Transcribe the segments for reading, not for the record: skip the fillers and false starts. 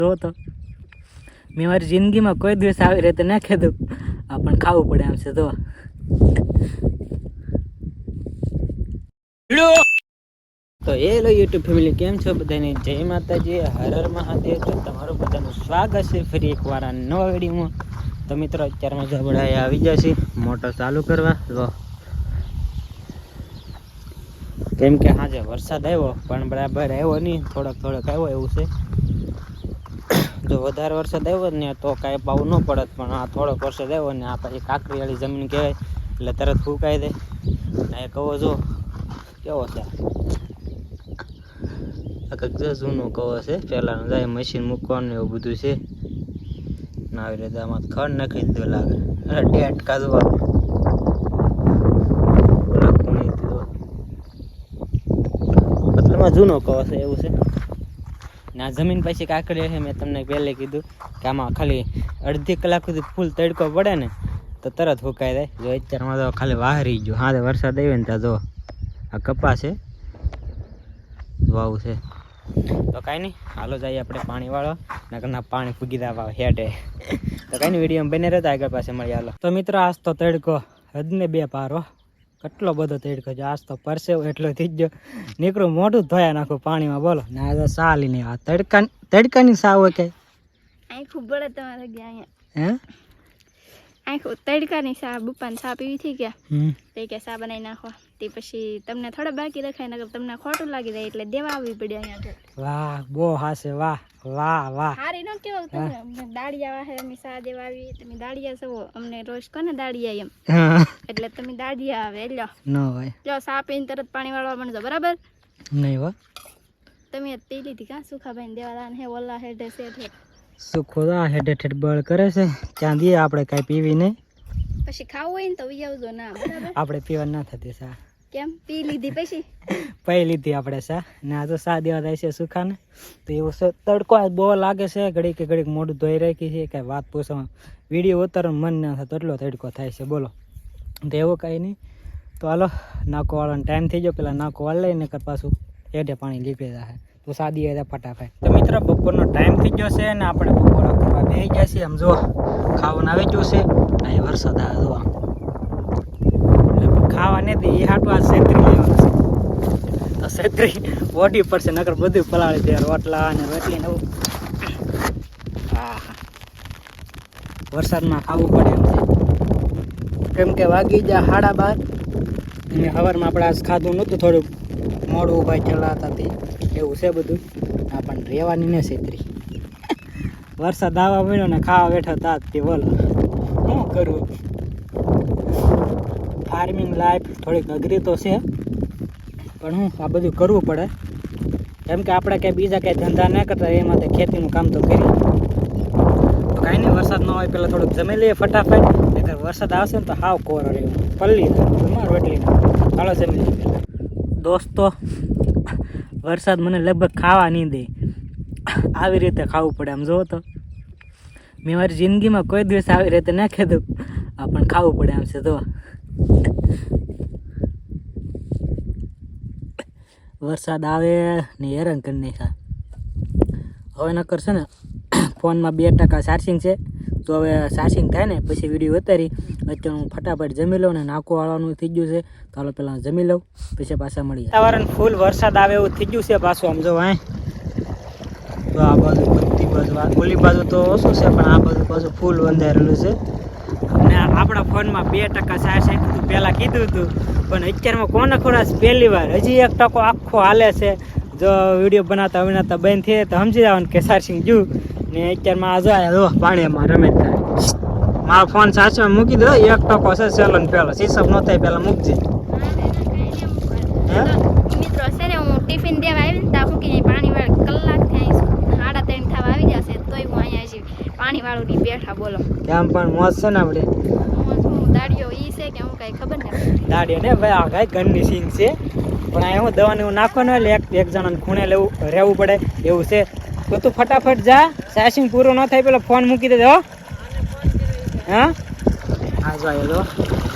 જો તો મેં મારી જિંદગીમાં કોઈ દિવસ આવી રીતે ના ખાધું, પણ ખાવું પડે એમ છે. તો હેલો યુટ્યુબ ફેમિલી, કેમ છો બધાને? જય માતાજી, હર હર મહાદેવ. તો તમારું બધાનું સ્વાગત છે ફરી એકવાર આ નવા વિડીયોમાં. તો મિત્રો અત્યારમાં જબડાએ આવી જશે મોટર ચાલુ કરવા. લો કેમ કે આજે વરસાદ આવ્યો પણ બરાબર આવ્યો નહીં, થોડોક આવ્યો એવું છે. જો વધારે વરસાદ આવ્યો ને તો કાંઈ પાવું ન પડત, પણ આ થોડોક વરસાદ આવ્યો ને આ પછી કાંકરીવાળી જમીન કહેવાય એટલે તરત ફૂંકાઈ દે. એ કહો જો કેવો છે, જૂનો કહો છે, પહેલાનું જાય મશીન મૂકવાનું એવું બધું છે ને. આવી રીતે આમાં ખડ નાખી દીધો લાગે, ડેટ કાઢવા મતલબમાં જૂનો કહો છે એવું છે ને. આ જમીન પછી કાંકરી છે, મેં તમને પહેલે કીધું કે આમાં ખાલી અડધી કલાક સુધી ફૂલ તડકો પડે ને તો તરત ફૂંકાઈ જાય. જો અત્યારમાં તો ખાલી વાહરી ગયો. હા વરસાદ આવ્યો ને ત્યાં જો આ કપા છે, વાવ છે. તો કાંઈ નહીં, હાલો જઈએ આપણે પાણી વાળો ના પાણી ફૂગી દેવા હેઠે. તો કાંઈ નહીં, વિડીયો બને રહેતા આગળ પાસે મળી. હાલો તો મિત્રો, આજ તો તડકો હદને બે પારો, કેટલો બધો તડકો છે. આજ તો પરસેવો એટલો થઈ ગયો, નીકળું મોઢું ધોયા નાખું પાણીમાં. બોલો ને આ સા લઈને આ તડકાની સા હોય કે આખું બળે તમારે ગયા હે આખું તડકાની સા બુપાની સા પીવી થઈ ગયા તે કે સા બનાવી નાખો. તે પછી તમને થોડા બાકી રખાય નકર તમને ખોટું લાગી જાય એટલે દેવા આવવી પડે અહીંયા. વાહ બહુ હાસે, વાહ વાહ વાહ. હારી નો કેવો તમે અમને દાડિયા વાહે અમે સા દેવા આવી. તમે દાડિયા છો, અમને રોજ કોને દાડિયા એમ એટલે તમે દાડિયા આવે લ્યો ન હોય. લ્યો સા પીને તરત પાણી વાળવા માંડજો, બરાબર? નહીં હો, તમે પી લીધી કા સુખાભાઈ દેવા દાન હે ઓલા હેડે છે સુખો હેડે ઠેડ બળ કરે છે. ત્યાં દઈએ આપણે કાંઈ પીવી નહીં, પછી ખાવું હોય ને તો વિયાવજો ના, બરાબર? આપણે પીવા ના થતી સા. કેમ પી લીધી પછી? પી લીધી આપણે સા ને. આ તો સા દેવા થાય છે સુખાને. તો એવું છે, તડકો આજ બહુ લાગે છે. ઘડીક મોઢું ધોઈ રાખી છે, કાંઈ વાત પૂછવામાં વિડીયો ઉતારવાનું મન ના થતો એટલો તડકો થાય છે. બોલો તો એવું કાંઈ નહીં. તો હાલો નાકો વાળવાનો ટાઈમ થઈ ગયો, પેલા નાકો વાળ લઈને કર પાછું એડે પાણી નીકળી જાય. તો સાદી હોય ફટાફટ. તો મિત્રો બપોરનો ટાઈમ થઈ ગયો છે ને આપણે બપોરા કરવા બેસી ગયા છીએ. આમ જો ખાવાનું આવી ગયું છે ને એ વરસાદ આવે જો એટલે ખાવા નથી એ હાટું આ છેતરી લેવાનું છે. તો છેતરી ઓઢી પડશે નકર બધું પલાળી દે, રોટલા અને રોટલી ને એવું. હા વરસાદમાં ખાવું પડે એમ છે, કેમ કે વાગી જાય 12:30 અને સવારમાં આપણે આજ ખાધું નહોતું, થોડુંક મોડું ઉભા ચલાતા હતી એવું છે બધું. આ પણ રહેવાની ને છેતરી વરસાદ આવવા મળ્યો ને ખાવા બેઠો તાજથી. બોલો શું કરવું? ફાર્મિંગ લાઈફ થોડીક અઘરી તો છે, પણ હું આ બધું કરવું પડે કેમ કે આપણે કંઈ બીજા કંઈ ધંધા ન કરતા એમાં તો ખેતીનું કામ તો કરીએ. તો કાંઈ નહીં, વરસાદ ન હોય પહેલાં થોડુંક જમી લઈએ ફટાફટ. અગર વરસાદ આવશે ને તો હાવ કોરો રહ્યો પલ્લી રોટલી. ચાલો જમી લઈએ. દોસ્તો વરસાદ મને લગભગ ખાવા નહીં દે, આવી રીતે ખાવું પડે. આમ જુઓ તો મેં મારી જિંદગીમાં કોઈ દિવસ આવી રીતે ના ખાધું, પણ ખાવું પડે એમ છે. તો વરસાદ આવે ને હેરાન કરી નાખ્યા. હવે નકર છે ને ફોનમાં 2% ચાર્જિંગ છે, તો હવે ચાર્જિંગ થાય ને પછી વિડીયો ઉતારી. અત્યારે હું ફટાફટ જમી લઉં ને નાકો વાળવાનું થઈ ગયું છે. તો હાલો પહેલાં જમી લઉં પછી પાછા મળીએ. વાતાવરણ ફૂલ વરસાદ આવે એવું થઈ ગયું છે પાછું. આમ જો તો આ બાજુ બધી બાજુ, ઓલી બાજુ તો ઓછું છે પણ આ બાજુ પાછું ફૂલ બંધાયેલું છે. અને આપણા ફોનમાં 2% ચાર્જ છે પહેલાં કીધું હતું, પણ અત્યારમાં કોને ખોરાક પહેલી વાર હજી 1% આખો હાલે છે. જો વિડીયો બનાવતા બંધ થયે તો સમજી જવાનું કે ચાર્જિંગ ગયું ને. અત્યારમાં આ જો પાણીમાં રમે થાય. મારો ફોન ચાર્જમાં મૂકી દો, 1% છે ચાલો ને પહેલો સિસપ ન થાય પહેલાં મૂકજે. મિત્રો છે ને હું ટિફિન દેવા આવી ને ત્યાં મૂકીને પાણી વાળું કલાક થાય 3:30 થવા આવી જશે તોય હું અહીંયા હજી પાણી વાળું ની બેઠા. બોલો કેમ પણ મોજ છે ને આપણે દાડિયો ઈ છે કે હું કઈ ખબર ને દાડિયો ને ભાઈ આ કઈ ઘરની સિંગ છે, પણ આ હું દવાને એવું નાખવાનું એટલે એક જણાને ખૂણે રહેવું પડે એવું છે. તો તું ફટાફટ જા, ચાર્જિંગ પૂરું ન થાય પેલો ફોન મૂકી દેજો. હા હા જાય તો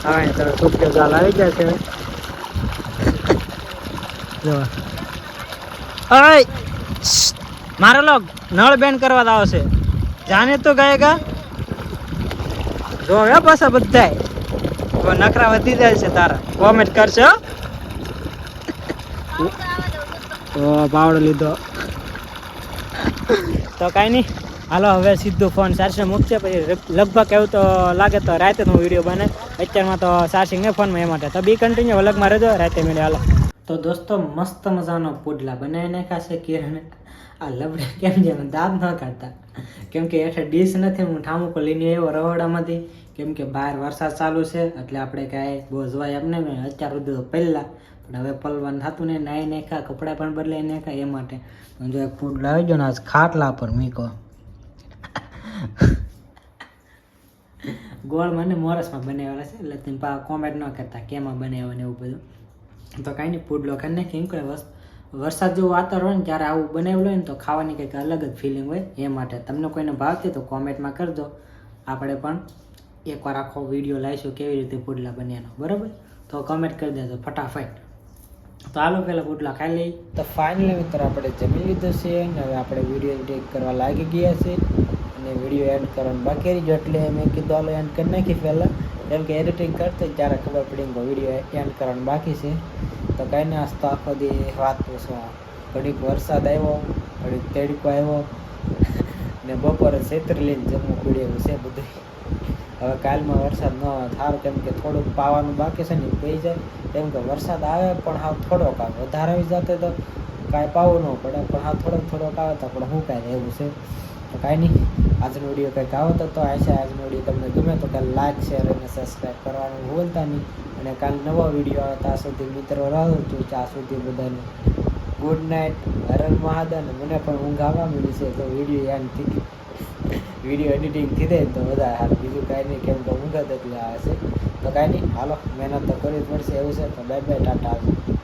હવે તો ટૂંકે જાલ આવી જાય છે. જો મારો લોગ નળ બેન કરવા આવશે જાને તો ગાયગા જો હવે પાછા બધાય તો નખરા વધી જાય છે તારા કોમેન્ટ કરશો ઓ પાવડો લીધો તો કાંઈ નહીં હાલો હવે સીધું ફોન ચાર્જિંગ મૂકશે પછી લગભગ એવું તો લાગે તો રાતે હું વિડીયો બને અત્યારમાં તો ચાર્જિંગ ને ફોનમાં એ માટે તો બી કન્ટિન્યુ અલગમાં રહેજો રાતે મળે હાલો તો દોસ્તો મસ્ત મજાનો પુડલા બનાવી નાખ્યા છે કિરણ આ લબડે કેમ જેમ દાંત ન કાઢતા કેમ કે હેઠળ ડીશ નથી હું ઠામુકો લઈને આવ્યો રવાડામાંથી કેમ કે બહાર વરસાદ ચાલુ છે એટલે આપણે કાંઈ બહુ જોવાય એમને અત્યાર સુધી તો પહેલાં પણ હવે પલવાનું થતું નહીં નાહી નાખ્યા કપડાં પણ બદલાઈ નાખ્યા એ માટે જો એક પુડલો આવી ગયો ને આજ ખાટલા પર મીકો ગોળ મને મોરસમાં બનાવેલા છે એટલે તમે કોમેન્ટ ન કરતા કેમાં બનાવ્યા ને એવું બધું તો કાંઈ નહીં પુડલો ખાઈ નાખી એમ કોઈ વરસાદ જેવું વાતાવરણ હોય ને ત્યારે આવું બનાવેલું હોય ને તો ખાવાની કંઈક અલગ જ ફિલિંગ હોય એ માટે તમને કોઈને ભાવતી તો કોમેન્ટમાં કરજો આપણે પણ એકવાર આખો વિડીયો લાવીશું કેવી રીતે પુડલા બન્યાનો બરાબર તો કમેન્ટ કરી દેજો ફટાફટ તો હાલો પહેલાં પુડલા ખાઈ લઈએ તો ફાઇનલી મિત્ર આપણે જમી લીધું છે ને હવે આપણે વિડીયો એડિટ કરવા લાગી ગયા છે અને વિડીયો એડ કરવાનું બાકી રહી ગયો એટલે મેં કીધું હાલો એન્ડ કરી નાખી પહેલાં કેમ કે એડિટિંગ કરતો ત્યારે ખબર પડી કે વિડીયો એન્ડ કરવાનું બાકી છે તો કાંઈ નહીં આજ તો આખો દી વાત પૂછવા ઘડીક વરસાદ આવ્યો ઘડીક તડકો આવ્યો ને બપોરે છેતરી લઈને જમવું પડ્યું છે બધું હવે કાલમાં વરસાદ ન સારું કેમ કે થોડુંક પાવાનું બાકી છે ને પી જાય કેમ કે વરસાદ આવે પણ હા થોડોક આવે વધારે આવી જતો તો કાંઈ પાવું ન પડે પણ હા થોડોક આવે તો પણ શું કાંઈ એવું છે તો કાંઈ નહીં આજનો વિડીયો કંઈક આવતો તો આજનો વિડીયો તમને ગમે તો કાલે લાઈક શેર અને સબસ્ક્રાઈબ કરવાનું ભૂલતા નહીં અને કાલે નવો વિડીયો આવે ત્યાં સુધી મિત્રો રહું છું ત્યાં સુધી બધાને ગુડ નાઇટ હરર મહાદેવ અને મને પણ ઊંઘ આવવા મળી છે તો વિડીયો વિડીયો એડિટિંગ થઈ જાય તો વધારે હાલ બીજું કાંઈ નહીં કેમ કે ઊંઘ જ એટલે આવે છે તો કાંઈ નહીં હાલો મહેનત તો કરવી જ પડશે એવું છે તો બાય બાય ટાટા.